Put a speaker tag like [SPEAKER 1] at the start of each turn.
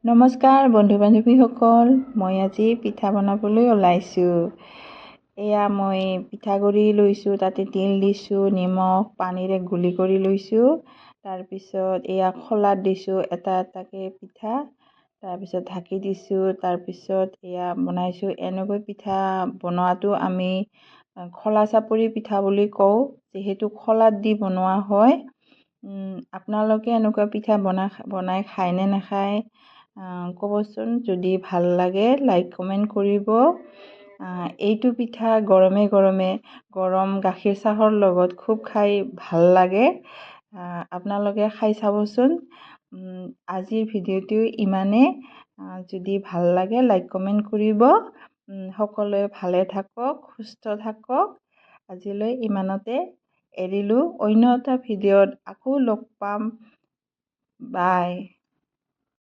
[SPEAKER 1] নমস্কাৰ বন্ধু বান্ধৱীসকল, মই আজি পিঠা বনাবলৈ ওলাইছোঁ। এয়া মই পিঠাগুড়ি লৈছোঁ, তাতে তিল দিছোঁ, নিমখ পানীৰে গুলি কৰি লৈছোঁ। তাৰপিছত এয়া খোলাত দিছোঁ এটা এটাকৈ পিঠা, তাৰপিছত ঢাকি দিছোঁ। তাৰপিছত এয়া বনাইছোঁ। এনেকৈ পিঠা বনোৱাটো আমি খোলা চাপৰি পিঠা বুলি কওঁ, যিহেতু খোলাত দি বনোৱা হয়। আপোনালোকে এনেকুৱা পিঠা বনাই খায় নে নাখায় ক'বচোন। যদি ভাল লাগে লাইক কমেণ্ট কৰিব। এইটো পিঠা গৰমে গৰমে গৰম গাখীৰ চাহৰ লগত খুব খাই ভাল লাগে। আপোনালোকে খাই চাবচোন। আজিৰ ভিডিঅ'টো ইমানেই। যদি ভাল লাগে লাইক কমেণ্ট কৰিব। সকলোৱে ভালে থাকক, সুস্থ থাকক। আজিলৈ ইমানতে এৰিলোঁ। অন্য এটা ভিডিঅ'ত আকৌ লগ পাম। বাই।